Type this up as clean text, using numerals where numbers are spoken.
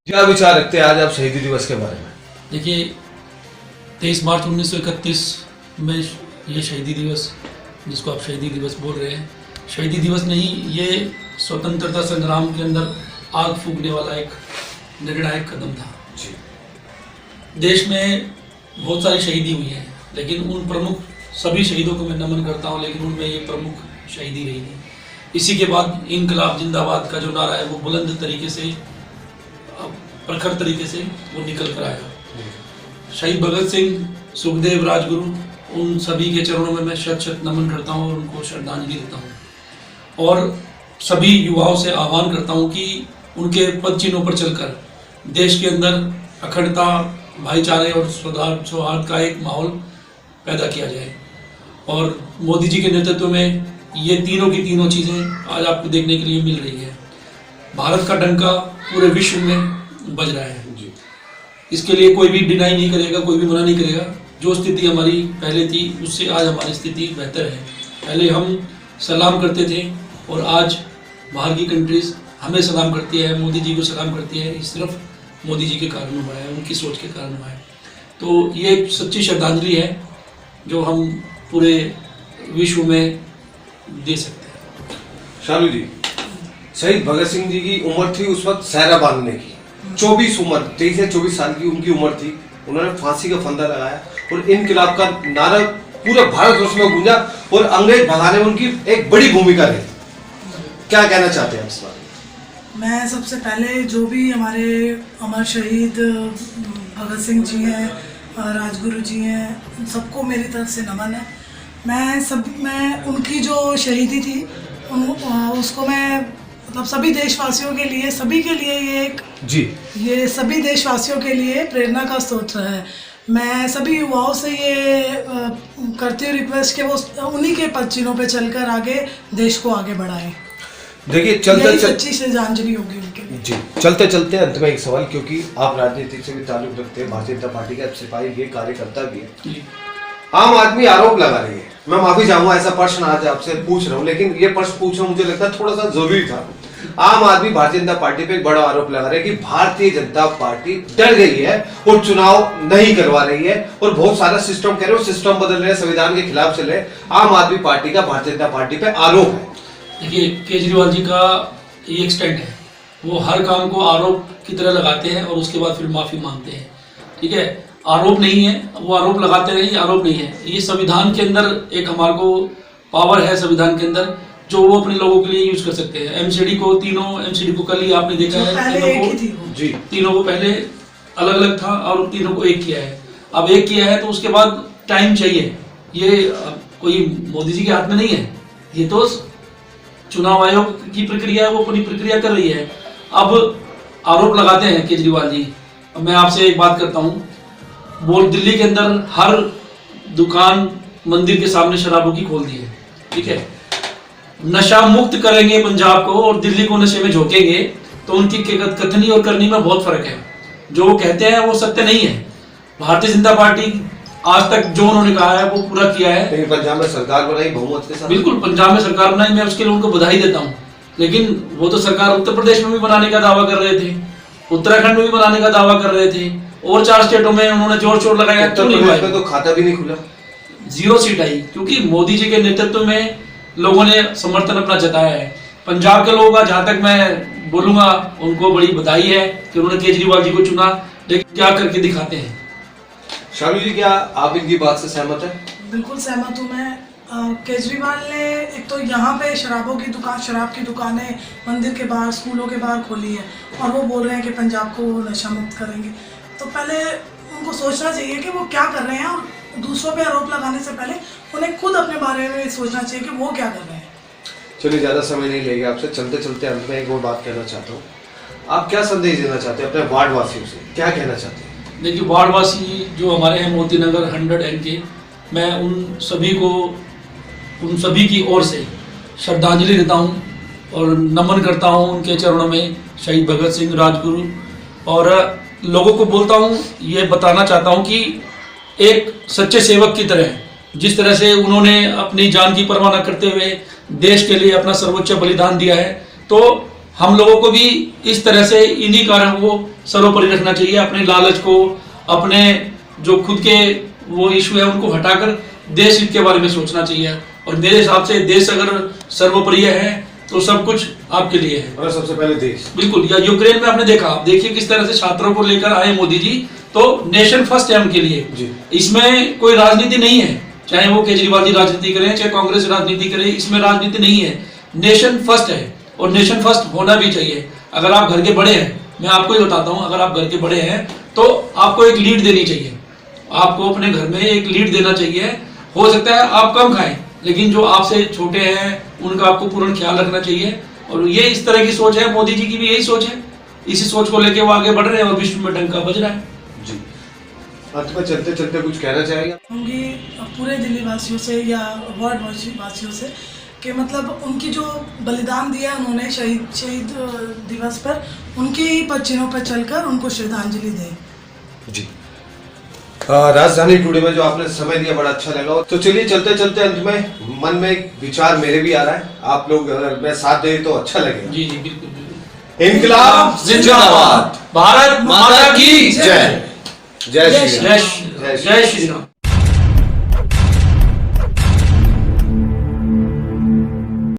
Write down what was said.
क्या विचार रखते हैं आज आप शहीदी दिवस के बारे में? देखिए 23 मार्च 1931 में ये शहीदी दिवस, जिसको आप शहीदी दिवस बोल रहे हैं, शहीदी दिवस नहीं, ये स्वतंत्रता संग्राम के अंदर आग फूंकने वाला एक निर्णायक कदम था। जी। देश में बहुत सारी शहीदी हुई है, लेकिन उन प्रमुख सभी शहीदों को मैं नमन करता हूँ, लेकिन उनमें ये प्रमुख शहीदी रही थी। इसी के बाद इनकलाब जिंदाबाद का जो नारा है वो बुलंद तरीके से, प्रखर तरीके से वो निकल कर आया। शहीद भगत सिंह, सुखदेव, राजगुरु, उन सभी के चरणों में मैं शत शत नमन करता हूँ और उनको श्रद्धांजलि देता हूँ। और सभी युवाओं से आह्वान करता हूँ कि उनके पद चिन्हों पर चलकर देश के अंदर अखंडता, भाईचारे और सौहार्द का एक माहौल पैदा किया जाए। और मोदी जी के नेतृत्व में ये तीनों की तीनों चीज़ें आज आपको देखने के लिए मिल रही है। भारत का डंका पूरे विश्व में बज रहा है। जी। इसके लिए कोई भी डिनाई नहीं करेगा, कोई भी मना नहीं करेगा। जो स्थिति हमारी पहले थी उससे आज हमारी स्थिति बेहतर है। पहले हम सलाम करते थे और आज बाहर की कंट्रीज हमें सलाम करती है, मोदी जी को सलाम करती है। ये सिर्फ मोदी जी के कारण हुआ है, उनकी सोच के कारण हुआ है। तो ये एक सच्ची श्रद्धांजलि है जो हम पूरे विश्व में दे सकते हैं। शालू जी, शहीद भगत सिंह जी की उम्र थी उस वक्त सहरा बांधने की, 23 उम्र, 23 से 24 साल की उनकी उम्र थी। उन्होंने फांसी का फंदा लगाया और इनकलाब का नारा पूरे भारतवर्ष में गूंजा और अंग्रेज भगाने में उनकी एक बड़ी भूमिका रही। क्या कहना चाहते हैं इस बारे में? मैं सबसे पहले जो भी हमारे अमर शहीद भगत सिंह जी हैं, राजगुरु जी हैं, सबको मेरी तरफ से नमन है। मैं उनकी जो शहीदी थी उसको मैं मतलब सभी देशवासियों के लिए, सभी के लिए ये सभी देशवासियों के लिए प्रेरणा का स्रोत है। मैं सभी युवाओं से ये करती हूँ रिक्वेस्ट कि वो उन्हीं के पद चिन्हों पे चलकर आगे देश को आगे बढ़ाएं। देखिए सच्ची श्रद्धांजलि होगी उनके लिए। जी, चलते चलते अंत में एक सवाल, क्योंकि आप राजनीति से भी ताल्लुक रखते हैं, भारतीय जनता पार्टी का सिपाही भी, कार्यकर्ता भी है। आम आदमी आरोप लगा रही है, मैं माफी चाहूंगा ऐसा प्रश्न आज आपसे पूछ रहा हूं, लेकिन ये प्रश्न पूछना मुझे लगता है थोड़ा सा जरूरी था। आम आदमी भारतीय जनता पार्टी पे एक बड़ा आरोप लगा रहे हैं कि भारतीय जनता पार्टी डर गई है और चुनाव नहीं करवा रही है और बहुत सारा सिस्टम कह रहे हो, सिस्टम बदल रहे हैं, संविधान के खिलाफ चल रहे। आम आदमी पार्टी का भारतीय जनता पार्टी पे आरोप है। देखिए, केजरीवाल जी का ये एक स्टैंड है, वो हर काम को आरोप की तरह लगाते हैं और उसके बाद फिर माफी मांगते हैं। ठीक है, आरोप नहीं है, वो आरोप लगाते रहे, आरोप नहीं है। ये संविधान के अंदर एक हमारे को पावर है संविधान के अंदर, जो वो अपने लोगों के लिए यूज कर सकते हैं। एमसीडी को, तीनों एमसीडी को कल ही आपने देखा है, तीनों को पहले अलग अलग था और तीनों को एक किया है। अब एक किया है तो उसके बाद टाइम चाहिए। ये कोई मोदी जी के हाथ में नहीं है, ये तो चुनाव आयोग की प्रक्रिया है, वो पूरी प्रक्रिया कर रही है। अब आरोप लगाते हैं केजरीवाल जी। अब मैं आपसे एक बात करता हूँ, वो दिल्ली के अंदर हर दुकान मंदिर के सामने शराबों की खोल दी है। ठीक है, नशा मुक्त करेंगे पंजाब को और दिल्ली को नशे में झोंकेंगे, तो उनकी कथनी और करनी में बहुत फर्क है। जो वो कहते हैं वो सत्य नहीं है। भारतीय जनता पार्टी आज तक जो उन्होंने कहा है वो पूरा किया है। लेकिन पंजाब में सरकार बनाई बहुमत के साथ। बिल्कुल, पंजाब में सरकार बनाई, मैं उसके लिए उनको बधाई देता हूँ। लेकिन वो तो सरकार उत्तर प्रदेश में भी बनाने का दावा कर रहे थे, उत्तराखंड में भी बनाने का दावा कर रहे थे, और 4 स्टेटों में उन्होंने जोर शोर लगाया। उत्तर प्रदेश में तो खाता भी नहीं खुला, 0 सीट आई, क्योंकि मोदी जी के नेतृत्व में लोगों ने समर्थन अपना जताया है। पंजाब के लोगों का जहां तक मैं बोलूंगा, उनको बड़ी बधाई है कि उन्होंने केजरीवाल जी को चुना, लेकिन क्या करके दिखाते हैं। शालू जी, क्या आप इनकी बात से सहमत है? बिल्कुल सहमत हूँ मैं। केजरीवाल ने एक तो यहाँ पे शराब की दुकानें मंदिर के बाहर, स्कूलों के बाहर खोली है और वो बोल रहे हैं कि पंजाब को नशा मुक्त करेंगे। तो पहले उनको सोचना चाहिए कि वो क्या कर रहे हैं, और दूसरों पे आरोप लगाने से पहले उन्हें खुद अपने बारे में सोचना चाहिए कि वो क्या कर रहे हैं। चलिए, ज़्यादा समय नहीं लेंगे आपसे, चलते चलते अंत में एक और बात कहना चाहता हूँ। आप क्या संदेश देना चाहते हैं अपने वार्ड वासियों से, क्या कहना चाहते हैं? देखिए, वार्ड वासी जो हमारे हैं मोती नगर 100N के, मैं उन सभी की ओर से श्रद्धांजलि देता हूँ और नमन करता हूँ उनके चरणों में, शहीद भगत सिंह, राजगुरु। और लोगों को बोलता हूँ, ये बताना चाहता हूँ कि एक सच्चे सेवक की तरह, जिस तरह से उन्होंने अपनी जान की परवाह न करते हुए देश के लिए अपना सर्वोच्च बलिदान दिया है, तो हम लोगों को भी इस तरह से इन्हीं कार्यों को सर्वोपरि रखना चाहिए। अपने लालच को, अपने जो खुद के वो इशू है उनको हटाकर देश हित के बारे में सोचना चाहिए। और मेरे हिसाब से देश अगर सर्वोपरि है तो सब कुछ आपके लिए है। और सबसे पहले देश, बिल्कुल। या यूक्रेन में आपने देखा, आप देखिए किस तरह से छात्रों को लेकर आए मोदी जी, तो नेशन फर्स्ट है उनके लिए जी। इसमें कोई राजनीति नहीं है, चाहे वो केजरीवाल जी राजनीति करें चाहे कांग्रेस राजनीति करे, इसमें राजनीति नहीं है। नेशन फर्स्ट है और नेशन फर्स्ट होना भी चाहिए। अगर आप घर के बड़े हैं, मैं आपको ही बताता हूँ, अगर आप घर के बड़े हैं तो आपको एक लीड देनी चाहिए। आपको अपने घर में एक लीड देना चाहिए। हो सकता है आप कम खाएं, लेकिन जो आपसे छोटे हैं उनका आपको पूर्ण ख्याल रखना चाहिए। और ये इस तरह की सोच है, मोदी जी की भी यही सोच है। इसी सोच को लेके वो आगे बढ़ रहे हैं और विश्व में डंका बज रहा है। जी। अंत में चलते चलते कुछ कहना चाहेंगे? होंगी पूरे दिल्ली वासियों से या वार्ड वासियों से कि मतलब उनकी जो बलिदान दिया उन्होंने शहीद दिवस पर, उनकी पदचिन्हों पर चलकर उनको श्रद्धांजलि दें। जी। राजधानी टुडे में जो आपने समय दिया बड़ा अच्छा लगा। तो चलिए चलते चलते अंत में मन में एक विचार मेरे भी आ रहा है, आप लोग अगर मैं साथ दे तो अच्छा लगेगा। जी जी बिल्कुल बिल्कुल। इनकलाब जिंदाबाद, भारत माता की जय। जय श्री राम। जय श्री राम।